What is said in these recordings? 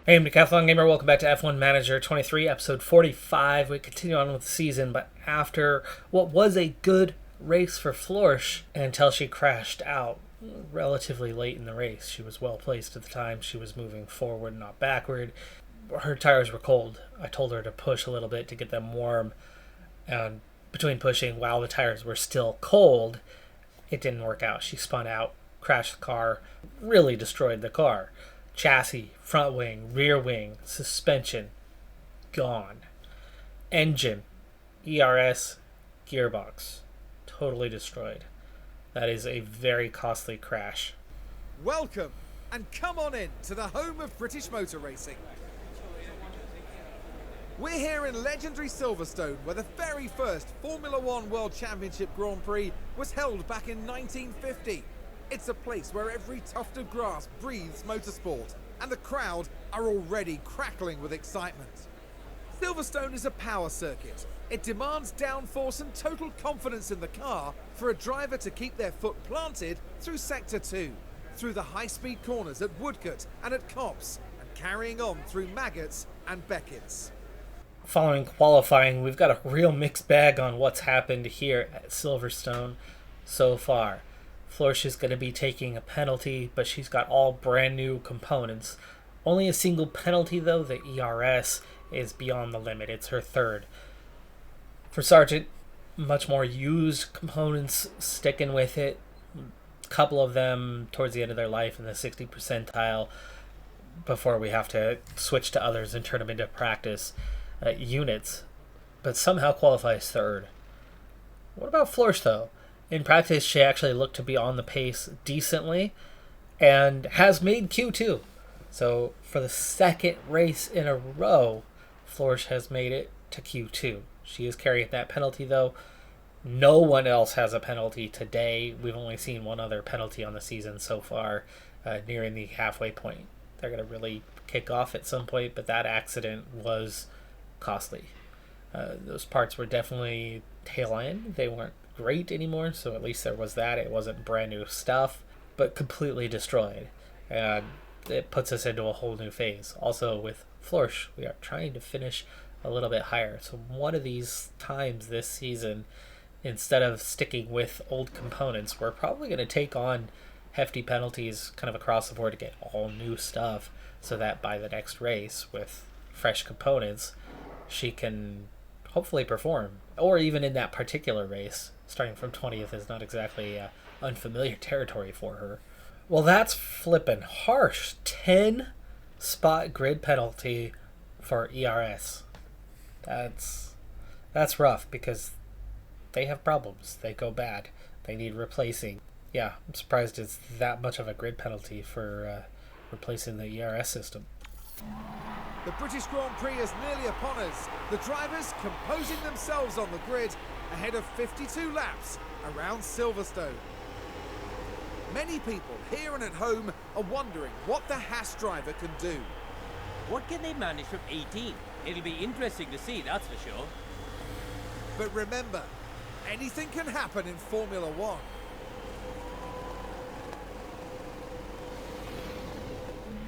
Hey, I'm Decathlon Gamer. Welcome back to F1 Manager 23, episode 45. We continue on with the season, but after what was a good race for Florsch until she crashed out relatively late in the race. She was well placed at the time. She was moving forward, not backward. Her tires were cold. I told her to push a little bit to get them warm. And between pushing while the tires were still cold, it didn't work out. She spun out, crashed the car, really destroyed the car. Chassis, front wing, rear wing, suspension, gone. Engine, ERS, gearbox, totally destroyed. That is a very costly crash. Welcome, and come on in to the home of British motor racing. We're here in legendary Silverstone, where the very first Formula One World Championship Grand Prix was held back in 1950. It's a place where every tuft of grass breathes motorsport, and the crowd are already crackling with excitement. Silverstone is a power circuit. It demands downforce and total confidence in the car for a driver to keep their foot planted through Sector 2, through the high-speed corners at Woodcote and at Copse, and carrying on through Maggots and Beckett's. Following qualifying, we've got a real mixed bag on what's happened here at Silverstone so far. Florsch is going to be taking a penalty, but she's got all brand new components. Only a single penalty though, the ERS is beyond the limit. It's her third. For Sargent, much more used components sticking with it. A couple of them towards the end of their life in the 60 percentile before we have to switch to others and turn them into practice units, but somehow qualifies third. What about Florsch though? In practice, she actually looked to be on the pace decently and has made Q2. So for the second race in a row, Florsch has made it to Q2. She is carrying that penalty though. No one else has a penalty today. We've only seen one other penalty on the season so far, nearing the halfway point. They're going to really kick off at some point, but that accident was costly. Those parts were definitely tail end. They weren't great anymore, so at least there was that. It wasn't brand new stuff, but completely destroyed. And it puts us into a whole new phase. Also with Florsch, we are trying to finish a little bit higher. So one of these times this season, instead of sticking with old components, we're probably going to take on hefty penalties kind of across the board to get all new stuff, so that by the next race with fresh components, she can hopefully perform. Or even in that particular race, starting from 20th is not exactly unfamiliar territory for her. Well, that's flippin' harsh. 10 spot grid penalty for ERS. That's rough because they have problems. They go bad. They need replacing. Yeah, I'm surprised it's that much of a grid penalty for replacing the ERS system. The British Grand Prix is nearly upon us. The drivers composing themselves on the grid ahead of 52 laps around Silverstone. Many people here and at home are wondering what the Haas driver can do. What can they manage from 18? It'll be interesting to see, that's for sure. But remember, anything can happen in Formula One.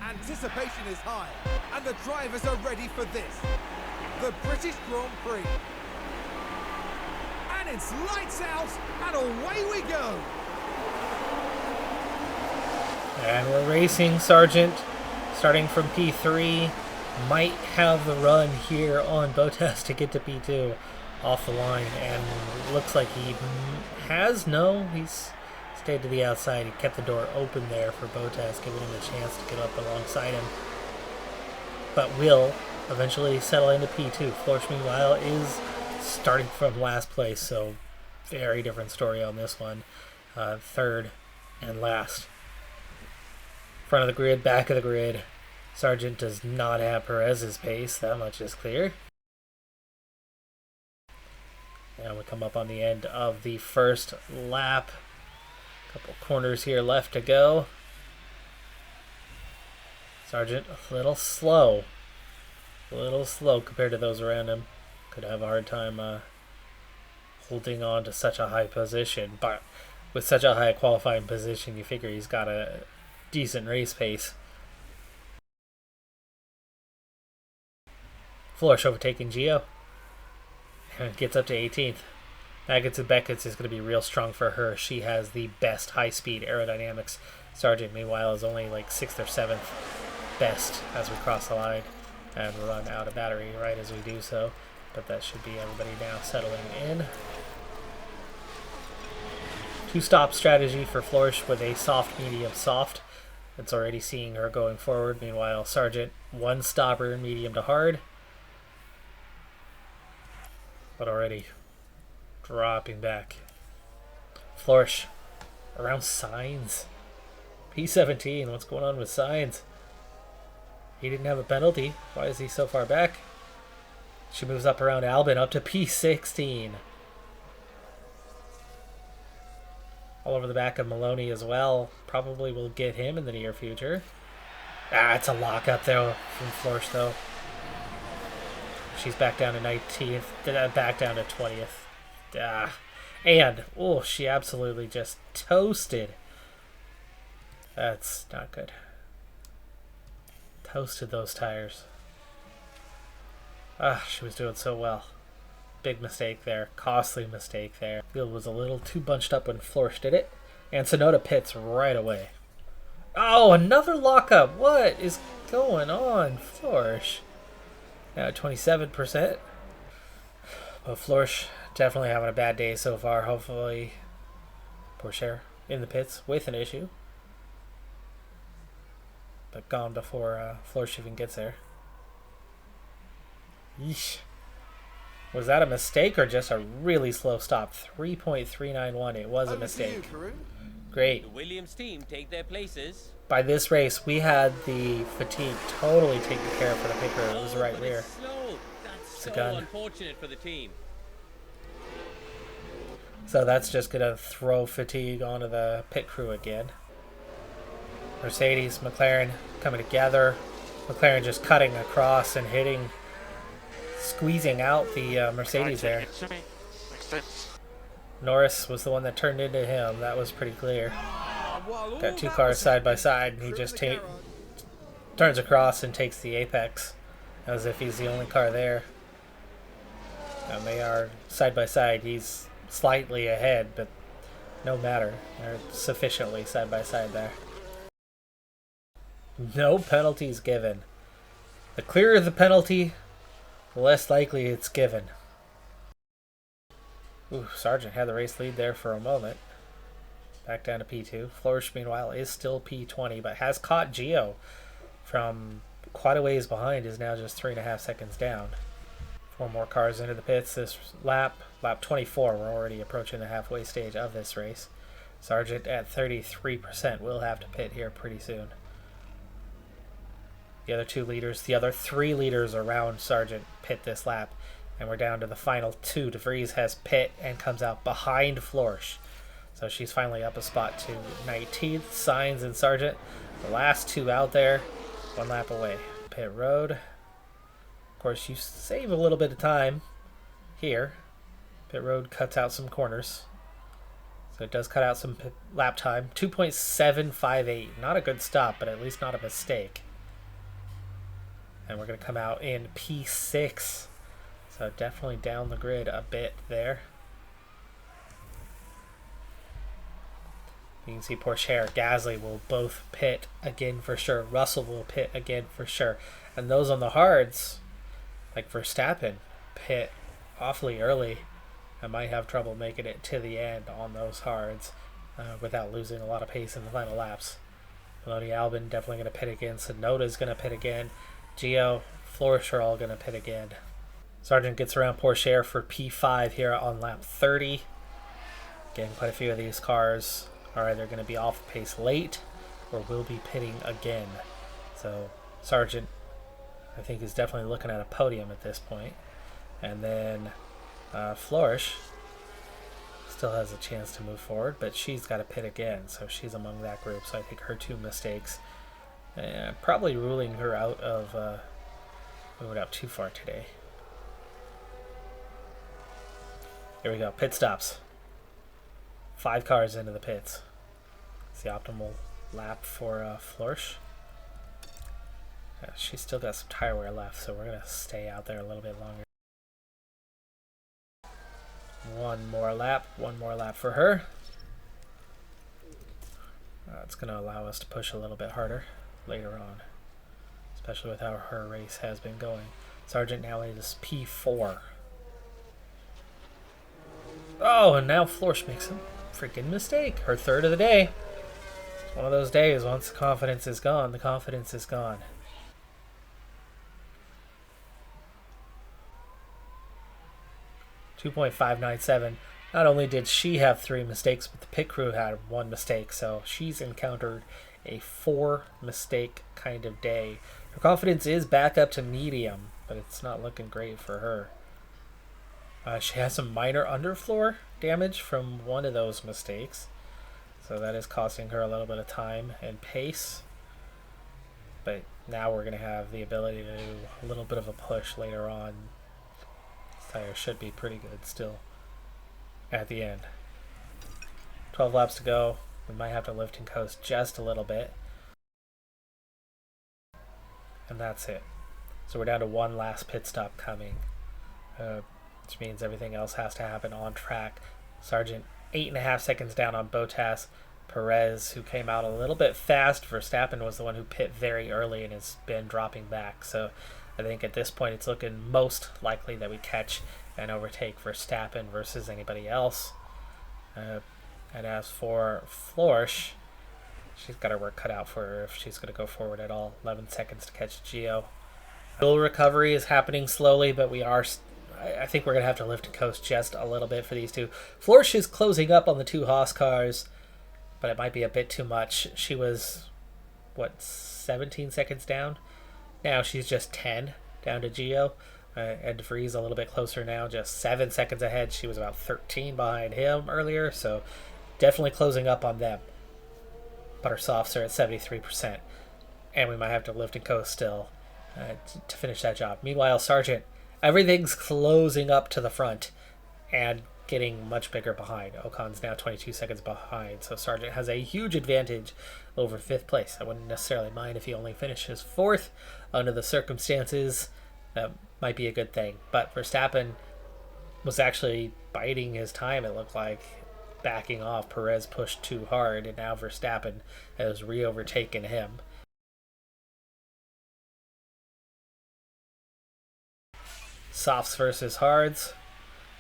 Anticipation is high, and the drivers are ready for this. The British Grand Prix. And it's lights out, and away we go. And we're racing. Sargent, starting from P3, might have the run here on Bottas to get to P2 off the line, and looks like he has. No, he's stayed to the outside. He kept the door open there for Bottas, giving him a chance to get up alongside him, but will eventually settle into P2. Florsch, meanwhile, is starting from last place, so very different story on this one. Third and last. Front of the grid, back of the grid. Sargent does not have Perez's pace, that much is clear. And we come up on the end of the first lap. Couple corners here left to go. Sargent a little slow compared to those around him. Could have a hard time holding on to such a high position, but with such a high qualifying position, you figure he's got a decent race pace. Flourish overtaking Gio. And gets up to 18th. Maggots and Beckett's is going to be real strong for her. She has the best high-speed aerodynamics. Sargent, meanwhile, is only like 6th or 7th best as we cross the line and run out of battery right as we do so. But that should be everybody now settling in. Two-stop strategy for Flourish with a soft, medium, soft. It's already seeing her going forward. Meanwhile, Sargent, one stopper, medium to hard. But already dropping back. Flourish around Signs. P17, what's going on with Signs? He didn't have a penalty. Why is he so far back? She moves up around Albin up to P16. All over the back of Maloney as well. Probably will get him in the near future. It's a lockup though from Flourish though. She's back down to 19th. Back down to 20th. And, oh, she absolutely just toasted. That's not good. Toasted those tires. She was doing so well. Big mistake there. Costly mistake there. Field was a little too bunched up when Flourish did it. And Sonoda pits right away. Oh, another lockup. What is going on, Flourish? Now 27%. But Flourish definitely having a bad day so far. Hopefully, Porsche in the pits with an issue. But gone before Flourish even gets there. Yeesh. Was that a mistake or just a really slow stop? 3.391. It was a mistake. Great. The Williams team take their places. By this race, we had the fatigue totally taken care of for the picker. It was right rear. That's It's a so gun. unfortunate for the team. So that's just going to throw fatigue onto the pit crew again. Mercedes, McLaren coming together. McLaren just cutting across and hitting, squeezing out the Mercedes there. Norris was the one that turned into him. That was pretty clear. Got two cars side by side, and he just turns across and takes the apex as if he's the only car there. And they are side by side. He's slightly ahead, but no matter. They're sufficiently side by side there. No penalties given. The clearer the penalty, the less likely it's given. Ooh, Sargent had the race lead there for a moment. Back down to P2. Flourish, meanwhile, is still P20, but has caught Gio from quite a ways behind, is now just 3.5 seconds down. 4 more cars into the pits this lap. Lap 24, we're already approaching the halfway stage of this race. Sargent at 33% will have to pit here pretty soon. The other 2 leaders, the other 3 leaders around Sargent pit this lap. And we're down to the final 2. DeVries has pit and comes out behind Flourish. So she's finally up a spot to 19th. Signs and Sargent, the last 2 out there, 1 lap away. Pit road. Of course, you save a little bit of time here. Pit road cuts out some corners. So it does cut out some lap time. 2.758. Not a good stop, but at least not a mistake. And we're going to come out in P6. So definitely down the grid a bit there. You can see Porsche, Gasly will both pit again for sure. Russell will pit again for sure. And those on the hards, like Verstappen, pit awfully early and might have trouble making it to the end on those hards without losing a lot of pace in the final laps. Maloney, Albin definitely going to pit again. Sonoda's going to pit again. Gio, Flourish are all going to pit again. Sargent gets around Porsche for P5 here on lap 30. Again, quite a few of these cars are either going to be off pace late or will be pitting again. So Sargent, I think, is definitely looking at a podium at this point. And then Flourish still has a chance to move forward, but she's got to pit again, so she's among that group. So I think her 2 mistakes probably ruling her out of moving up too far today. Here we go, pit stops. 5 cars into the pits. It's the optimal lap for Flourish. She's still got some tire wear left, so we're going to stay out there a little bit longer. One more lap for her. It's going to allow us to push a little bit harder later on, especially with how her race has been going. Sargent now is P4. Oh, and now Florsch makes a freaking mistake. Her third of the day. It's one of those days, once the confidence is gone, the confidence is gone. .597. Not only did she have 3 mistakes, but the pit crew had 1 mistake, so she's encountered a 4 mistake kind of day. Her confidence is back up to medium, but it's not looking great for her. She has some minor underfloor damage from one of those mistakes, so that is costing her a little bit of time and pace. But now we're going to have the ability to do a little bit of a push later on. This tire should be pretty good still at the end. 12 laps to go. We might have to lift and coast just a little bit. And that's it. So we're down to 1 last pit stop coming, which means everything else has to happen on track. Sargent 8.5 seconds down on Bottas. Perez, who came out a little bit fast. Verstappen was the one who pit very early and has been dropping back. So I think at this point it's looking most likely that we catch and overtake Verstappen versus anybody else. And as for Florsch, she's got her work cut out for her if she's going to go forward at all. 11 seconds to catch Gio. Fuel recovery is happening slowly, but I think we're going to have to lift and coast just a little bit for these two. Florsch is closing up on the 2 Haas cars, but it might be a bit too much. She was, 17 seconds down? Now she's just 10 down to Gio. Ed DeVries a little bit closer now, just 7 seconds ahead. She was about 13 behind him earlier, so definitely closing up on them. But our softs are at 73%, and we might have to lift and coast still to finish that job. Meanwhile, Sargent, everything's closing up to the front and getting much bigger behind. Ocon's now 22 seconds behind, so Sargent has a huge advantage over 5th place. I wouldn't necessarily mind if he only finishes 4th. Under the circumstances, that might be a good thing. But Verstappen was actually biding his time, it looked like, backing off. Perez pushed too hard, and now Verstappen has re-overtaken him. Softs versus hards.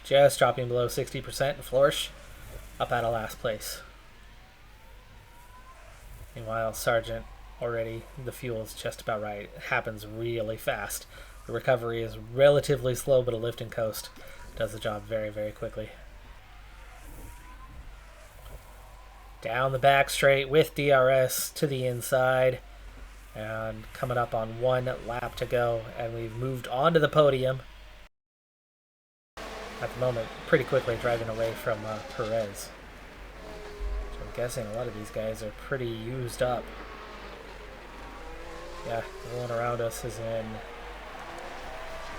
Just dropping below 60%. Florsch up out of last place. Meanwhile, Sargent already, the fuel is just about right. It happens really fast. The recovery is relatively slow, but a lift and coast does the job very, very quickly. Down the back straight with DRS to the inside. And coming up on 1 lap to go. And we've moved on to the podium. At the moment, pretty quickly driving away from Perez. So I'm guessing a lot of these guys are pretty used up. Yeah, everyone around us is in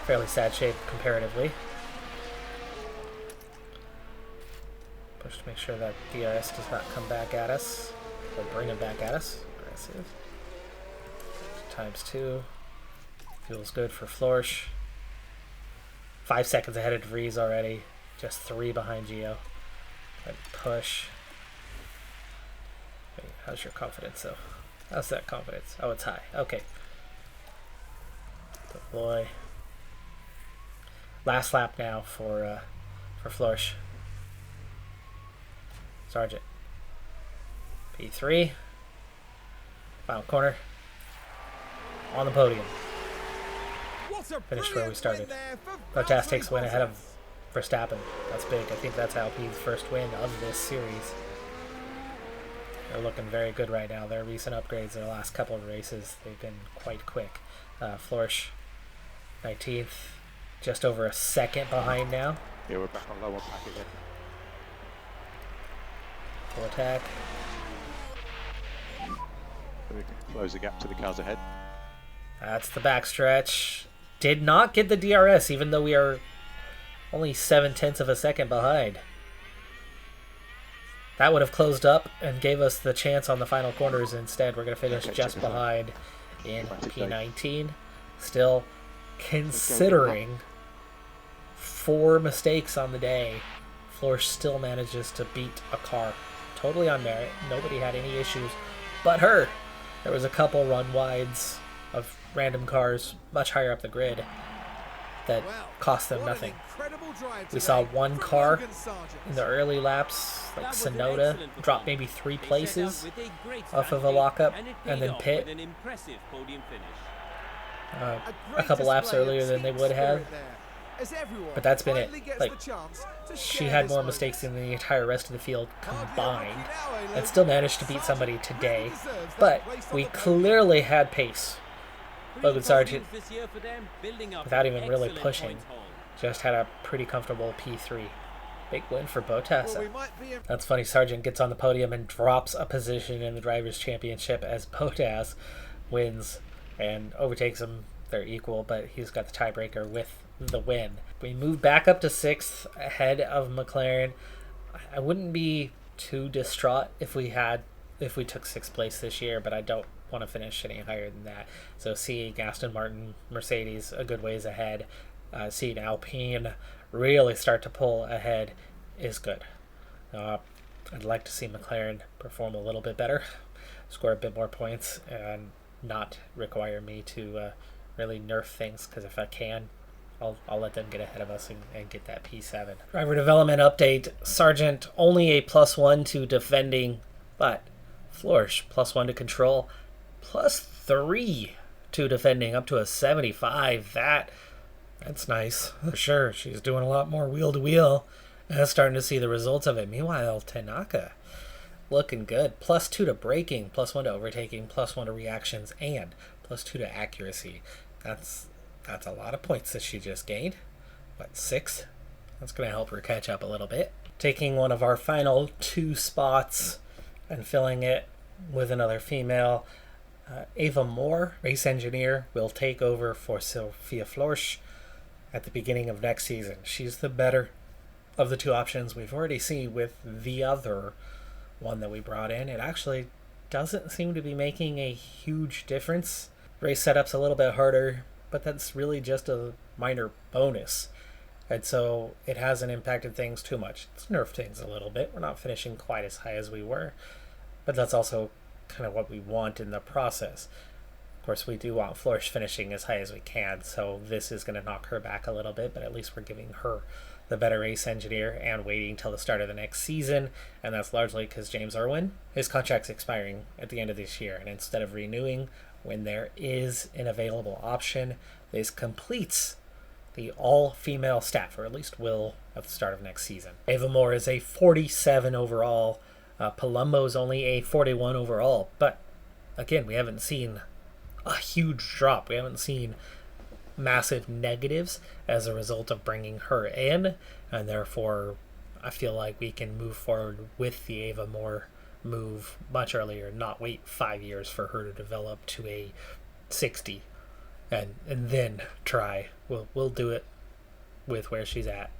fairly sad shape comparatively. Push to make sure that DRS does not come back at us, or bring him back at us. Aggressive. ×2. Feels good for Florsch. 5 seconds ahead of DeVries already. Just 3 behind Gio. But push. Wait, how's your confidence though? How's that confidence? Oh, it's high. Okay. Deploy. Last lap now for Florsch. Sargent. P3. Final corner. On the podium. Finished where we started. Bottas takes a win ahead of Verstappen. That's big. I think that's Alpine's first win of this series. They're looking very good right now. Their recent upgrades in the last couple of races, they've been quite quick. Florsch, 19th, just over a second behind now. Yeah, we're back on low on pack again. Full attack. So we can close the gap to the cars ahead. That's the backstretch. Did not get the DRS, even though we are only 0.7 of a second behind. That would have closed up and gave us the chance on the final corners. Instead, we're going to finish just behind in Dramatic P19. Still, considering 4 mistakes on the day, Florsch still manages to beat a car. Totally on merit. Nobody had any issues but her. There was a couple run wides of random cars much higher up the grid that cost them nothing. We saw one car in the early laps, like Sonoda, drop maybe 3 places off of a lockup and then pit a couple laps earlier than they would have. But that's been it. Like, she had more mistakes than the entire rest of the field combined and still managed to beat somebody today. But we clearly had pace. Logan Sargent, without even really pushing, just had a pretty comfortable P3. Big win for Bottas. That's funny, Sargent gets on the podium and drops a position in the Drivers' Championship as Bottas wins and overtakes him. They're equal, but he's got the tiebreaker with the win. We move back up to 6th ahead of McLaren. I wouldn't be too distraught if we took 6th place this year, but I don't want to finish any higher than that. So seeing Aston Martin, Mercedes a good ways ahead, seeing Alpine really start to pull ahead is good. I'd like to see McLaren perform a little bit better, score a bit more points, and not require me to really nerf things, because if I can, I'll let them get ahead of us and get that P7. Driver development update. Sargent only a +1 to defending, but Florsch +1 to control, +3 to defending, up to a 75. That's nice. For sure, she's doing a lot more wheel-to-wheel. And starting to see the results of it. Meanwhile, Tanaka looking good. +2 to braking, +1 to overtaking, +1 to reactions, and +2 to accuracy. That's a lot of points that she just gained. What, 6? That's going to help her catch up a little bit. Taking one of our final 2 spots and filling it with another female. Ava Moore, race engineer, will take over for Sophia Florsch at the beginning of next season. She's the better of the 2 options. We've already seen with the other one that we brought in, it actually doesn't seem to be making a huge difference. Race setup's a little bit harder, but that's really just a minor bonus. And so it hasn't impacted things too much. It's nerfed things a little bit. We're not finishing quite as high as we were, but that's also kind of what we want in the process. Of course, we do want Florsch finishing as high as we can, so this is going to knock her back a little bit, but at least we're giving her the better race engineer and waiting till the start of the next season, and that's largely because James Irwin, his contract's expiring at the end of this year, and instead of renewing when there is an available option, this completes the all-female staff, or at least will at the start of next season. Ava Moore is a 47 overall. Palumbo's only a 41 overall, but again, we haven't seen a huge drop. We haven't seen massive negatives as a result of bringing her in, and therefore I feel like we can move forward with the Ava Moore move much earlier, not wait 5 years for her to develop to a 60 and then try. We'll do it with where she's at.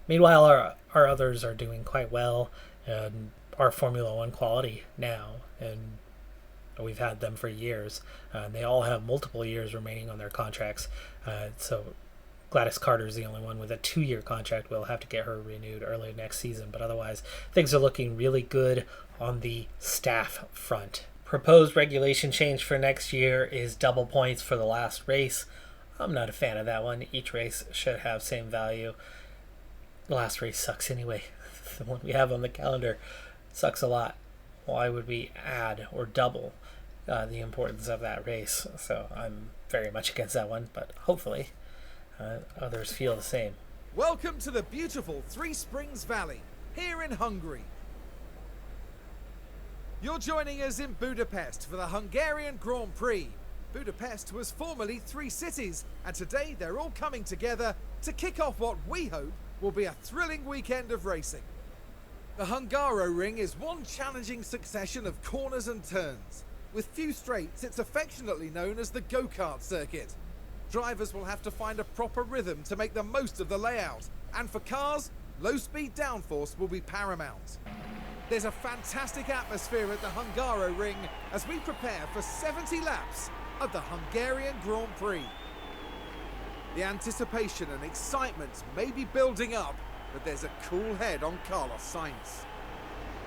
Meanwhile, our others are doing quite well and are Formula One quality now, and we've had them for years. They all have multiple years remaining on their contracts. So Gladys Carter's the only one with a 2-year contract. We'll have to get her renewed early next season. But otherwise, things are looking really good on the staff front. Proposed regulation change for next year is double points for the last race. I'm not a fan of that one. Each race should have same value. The last race sucks anyway. The one we have on the calendar sucks a lot. Why would we add or double the importance of that race? So I'm very much against that one, but hopefully others feel the same. Welcome to the beautiful Three Springs Valley, here in Hungary. You're joining us in Budapest for the Hungarian Grand Prix. Budapest was formerly 3 cities, and today they're all coming together to kick off what we hope will be a thrilling weekend of racing. The Hungaroring is one challenging succession of corners and turns. With few straights, it's affectionately known as the go-kart circuit. Drivers will have to find a proper rhythm to make the most of the layout, and for cars, low-speed downforce will be paramount. There's a fantastic atmosphere at the Hungaro Ring as we prepare for 70 laps of the Hungarian Grand Prix. The anticipation and excitement may be building up, but there's a cool head on Carlos Sainz.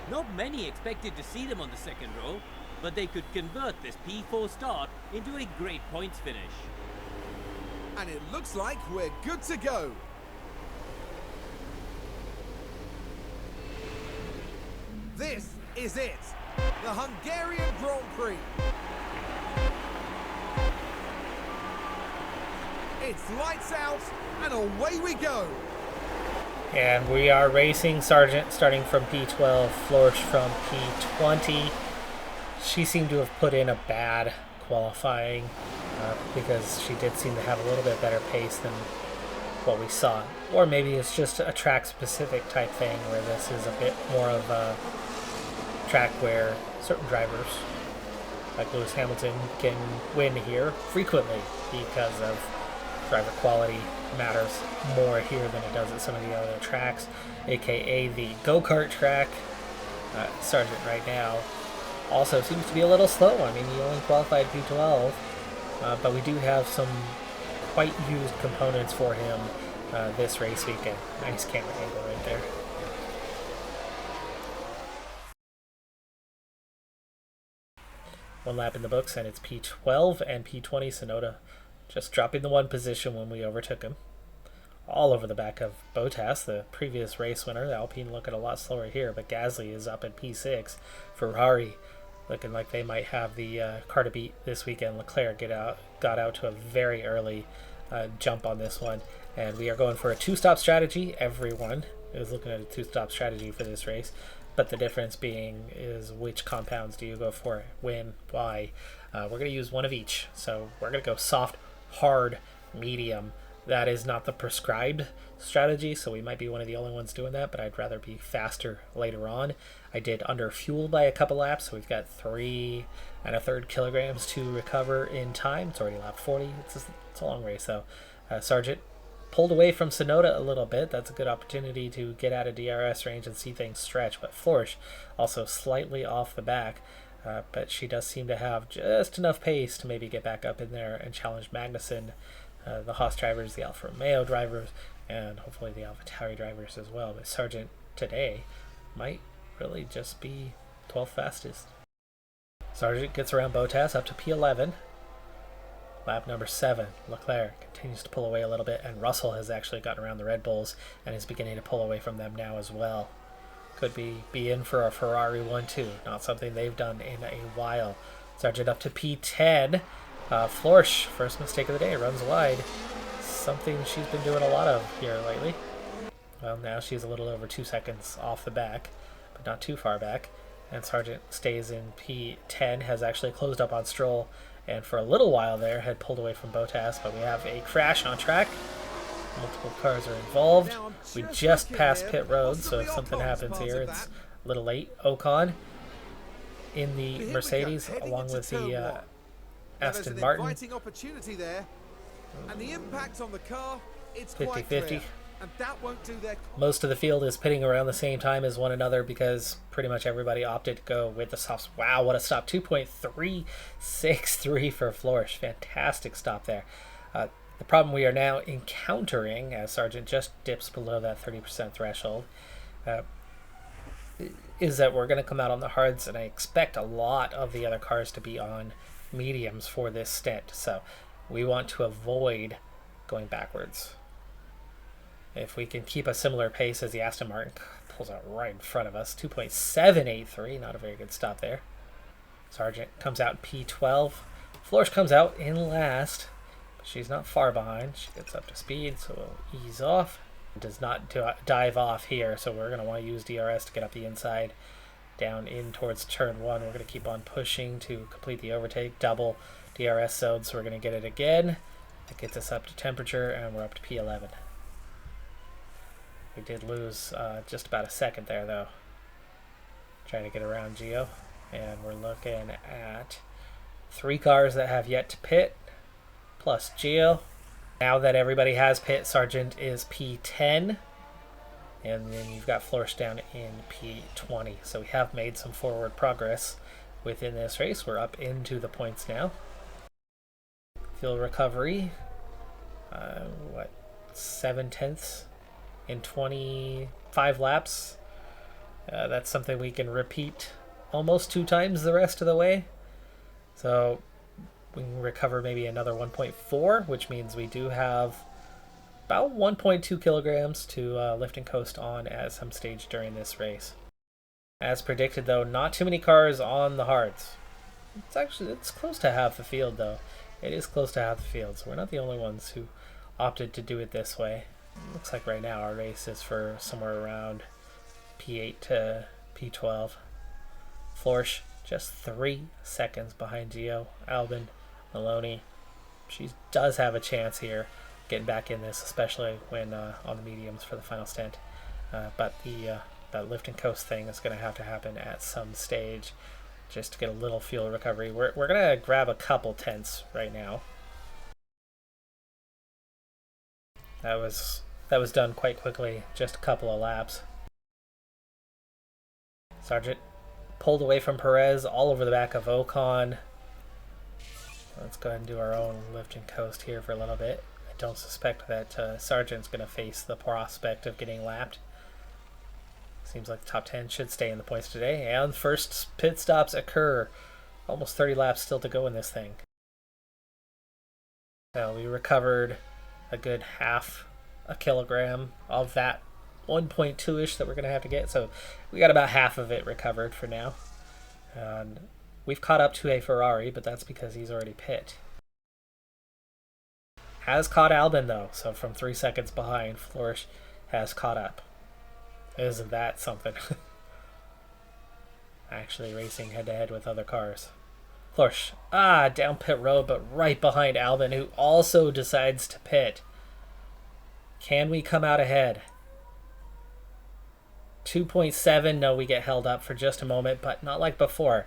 Not many expected to see them on the second row, but they could convert this P4 start into a great points finish. And it looks like we're good to go. This is it, the Hungarian Grand Prix. It's lights out and away we go. And we are racing Sargent starting from P12, Florsch from P20. She seemed to have put in a bad qualifying because she did seem to have a little bit better pace than what we saw. Or maybe it's just a track-specific type thing where this is a bit more of a track where certain drivers, like Lewis Hamilton, can win here frequently because of driver quality matters more here than it does at some of the other tracks, aka the go-kart track. Sargent right now also seems to be a little slow. I mean, he only qualified P12, but we do have some quite used components for him this race weekend. Nice camera angle right there. One lap in the books, and it's P12 and P20. Sonoda just dropping the one position when we overtook him. All over the back of Bottas, the previous race winner. The Alpine looking a lot slower here, but Gasly is up at P6. Ferrari looking like they might have the car to beat this weekend. Leclerc got out to a very early jump on this one, and we are going for a two-stop strategy. Everyone is looking at a two-stop strategy for this race, but the difference being is which compounds do you go for, when, why. We're going to use one of each, so we're going to go soft, hard, medium. That is not the prescribed strategy, so we might be one of the only ones doing that, but I'd rather be faster later on. I did under fuel by a couple laps, so we've got 3 1/3 kilograms to recover in time. It's already lap 40. It's a long race, though. Sargent pulled away from Sonoda a little bit. That's a good opportunity to get out of DRS range and see things stretch, but Florsch also slightly off the back. But she does seem to have just enough pace to maybe get back up in there and challenge Magnussen, the Haas drivers, the Alfa Romeo drivers, and hopefully the AlphaTauri drivers as well. But Sargent today might really just be 12th fastest. Sargent gets around Bottas up to P11. Lap number 7, Leclerc continues to pull away a little bit, and Russell has actually gotten around the Red Bulls and is beginning to pull away from them now as well. Could be in for a Ferrari 1-2. Not something they've done in a while. Sargent up to P10. Florsch, first mistake of the day, runs wide. Something she's been doing a lot of here lately. Well, now she's a little over 2 seconds off the back, but not too far back. And Sargent stays in P10, has actually closed up on Stroll, and for a little while there had pulled away from Bottas, but we have a crash on track. Multiple cars are involved. We just passed pit road, so if something happens here, it's a little late. Ocon in the Mercedes, along with the Aston Martin. 50-50. Most of the field is pitting around the same time as one another because pretty much everybody opted to go with the softs. Wow, what a stop. 2.363 for Florsch. Fantastic stop there. The problem we are now encountering, as Sargent just dips below that 30% threshold, is that we're going to come out on the hards, and I expect a lot of the other cars to be on mediums for this stint. So we want to avoid going backwards. If we can keep a similar pace as the Aston Martin pulls out right in front of us, 2.783, not a very good stop there. Sargent comes out in P12. Florsch comes out in last. She's not far behind. She gets up to speed, so we'll ease off. Does not dive off here, so we're going to want to use DRS to get up the inside, down in towards turn 1. We're going to keep on pushing to complete the overtake. Double DRS zone, so we're going to get it again. That gets us up to temperature, and we're up to P11. We did lose just about a second there, though. Trying to get around Gio, and we're looking at 3 cars that have yet to pit, plus Gio. Now that everybody has pit, Sargent is P10. And then you've got Florsh down in P20. So we have made some forward progress within this race. We're up into the points now. Fuel recovery, 7/10 in 25 laps. That's something we can repeat almost 2 times the rest of the way. So we can recover maybe another 1.4, which means we do have about 1.2 kilograms to lift and coast on at some stage during this race. As predicted, though, not too many cars on the hards. It's close to half the field, though. It is close to half the field, so we're not the only ones who opted to do it this way. It looks like right now our race is for somewhere around P8 to P12. Florsh just 3 seconds behind Gio, Albin, Maloney. She does have a chance here getting back in this, especially when on the mediums for the final stint. But that lift and coast thing is going to happen at some stage just to get a little fuel recovery. We're going to grab a couple tenths right now. That was done quite quickly, just a couple of laps. Sargent pulled away from Perez all over the back of Ocon. Let's go ahead and do our own lift and coast here for a little bit. I don't suspect that Sargent's going to face the prospect of getting lapped. Seems like the top 10 should stay in the points today. And first pit stops occur. Almost 30 laps still to go in this thing. So we recovered a good half a kilogram of that 1.2-ish that we're going to have to get. So we got about half of it recovered for now. And we've caught up to a Ferrari, but that's because he's already pit. Has caught Albin, though. So from 3 seconds behind, Florsh has caught up. Isn't that something? Actually racing head-to-head with other cars. Florsh, down pit road, but right behind Albin, who also decides to pit. Can we come out ahead? 2.7, no, we get held up for just a moment, but not like before.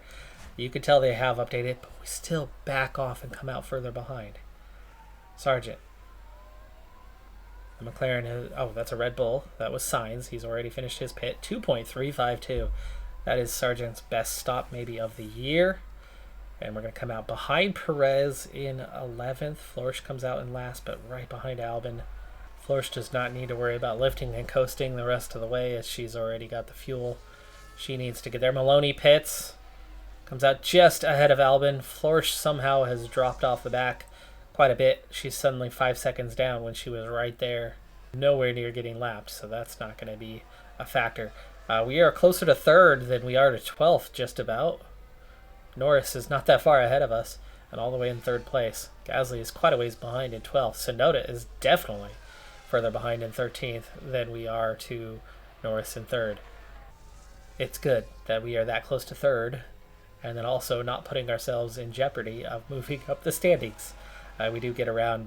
You could tell they have updated, but we still back off and come out further behind. Sargent. The McLaren is, that's a Red Bull. That was Sainz. He's already finished his pit. 2.352. That is Sargent's best stop maybe of the year. And we're going to come out behind Perez in 11th. Florsh comes out in last, but right behind Albin. Florsh does not need to worry about lifting and coasting the rest of the way as she's already got the fuel. She needs to get there. Maloney pits. Comes out just ahead of Albin. Florsh somehow has dropped off the back quite a bit. She's suddenly 5 seconds down when she was right there. Nowhere near getting lapped, so that's not going to be a factor. We are closer to 3rd than we are to 12th, just about. Norris is not that far ahead of us, and all the way in 3rd place. Gasly is quite a ways behind in 12th. Sonoda is definitely further behind in 13th than we are to Norris in 3rd. It's good that we are that close to 3rd, and then also not putting ourselves in jeopardy of moving up the standings. We do get around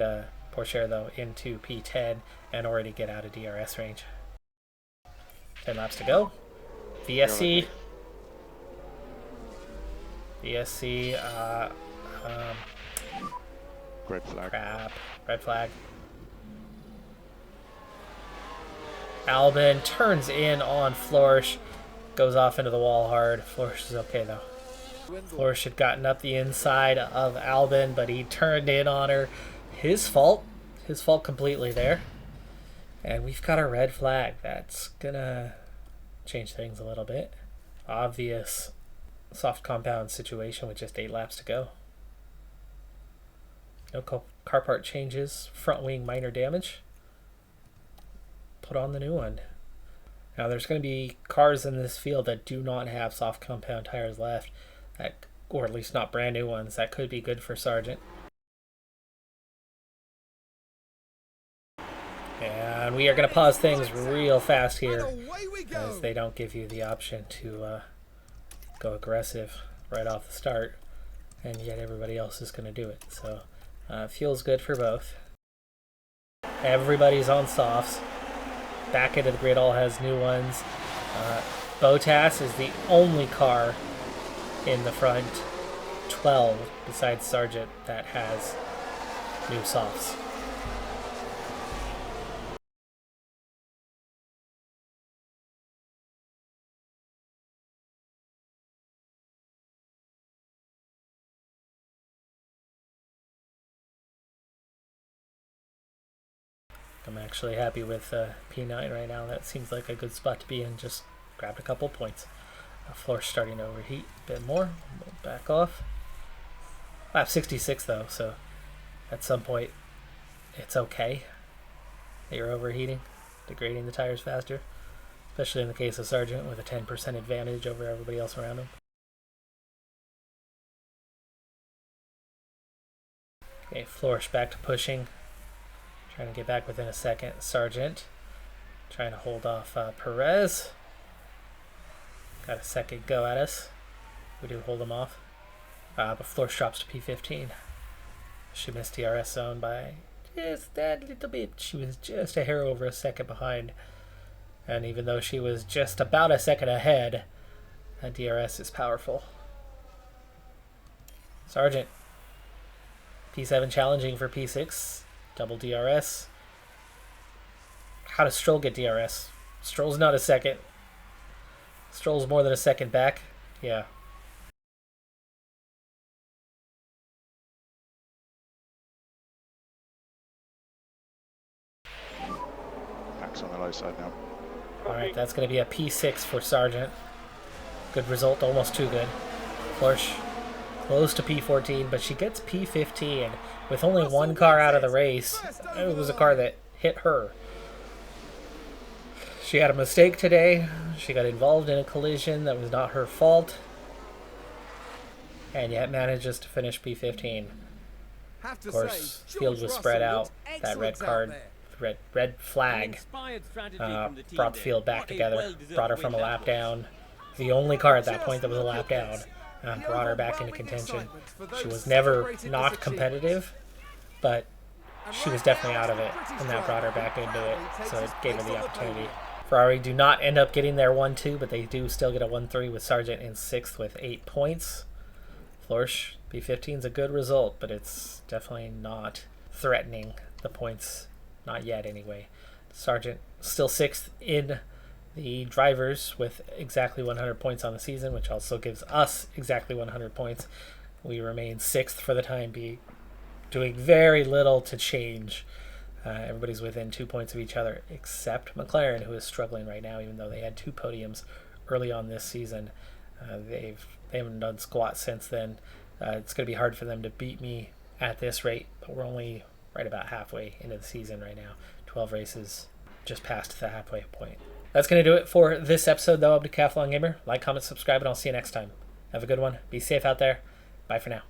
Porsche, though, into P10 and already get out of DRS range. 10 laps to go. VSC. VSC. Red flag. Crap. Red flag. Albin turns in on Florsh. Goes off into the wall hard. Florsh is okay, though. Florsh had gotten up the inside of Albin, but he turned in on her. His fault. His fault completely there. And we've got a red flag. That's gonna change things a little bit. Obvious soft compound situation with just 8 laps to go. No car part changes. Front wing minor damage. Put on the new one. Now there's going to be cars in this field that do not have soft compound tires left. Or at least not brand new ones. That could be good for Sargent. And we are going to pause things real fast here, as they don't give you the option to go aggressive right off the start, and yet everybody else is going to do it. So feels good for both. Everybody's on softs. Back into the grid all has new ones. Bottas is the only car in the front 12 besides Sargent that has new softs. I'm actually happy with P9 right now. That seems like a good spot to be in. Just grabbed a couple points. Floor's starting to overheat a bit more. We'll back off. I have 66 though, so at some point it's okay that you're overheating, degrading the tires faster, especially in the case of Sargent with a 10% advantage over everybody else around him. Okay, Flourish back to pushing, trying to get back within a second. Sargent trying to hold off Perez. Got a second go at us. We do hold him off. But Flourish drops to P15. She missed DRS zone by just that little bit. She was just a hair over a second behind. And even though she was just about a second ahead, that DRS is powerful. Sargent. P7 challenging for P6. Double DRS. How does Stroll get DRS? Stroll's not a second. Stroll's more than a second back. Yeah. Max on the low side now. Alright, that's going to be a P6 for Sargent. Good result, almost too good. Flourish close to P14, but she gets P15 with only one car out of the race. It was a car that hit her. She had a mistake today. She got involved in a collision that was not her fault, and yet manages to finish P15. Of course, field was spread out. That red card, red flag, brought the field back together, brought her from a lap down. The only car at that point that was a lap down. Brought her back into contention. She was never not competitive, but she was definitely out of it, and that brought her back into it, so it gave her the opportunity. Ferrari do not end up getting their 1-2, but they do still get a 1-3 with Sargent in 6th with 8 points. Flourish, P15 is a good result, but it's definitely not threatening the points, not yet anyway. Sargent still 6th in the drivers with exactly 100 points on the season, which also gives us exactly 100 points. We remain 6th for the time being, doing very little to change. Everybody's within 2 points of each other, except McLaren, who is struggling right now, even though they had 2 podiums early on this season. They haven't done squat since then. It's going to be hard for them to beat me at this rate, but we're only right about halfway into the season right now. 12 races, just past the halfway point. That's going to do it for this episode, though, of Decathlon Gamer. Like, comment, subscribe, and I'll see you next time. Have a good one. Be safe out there. Bye for now.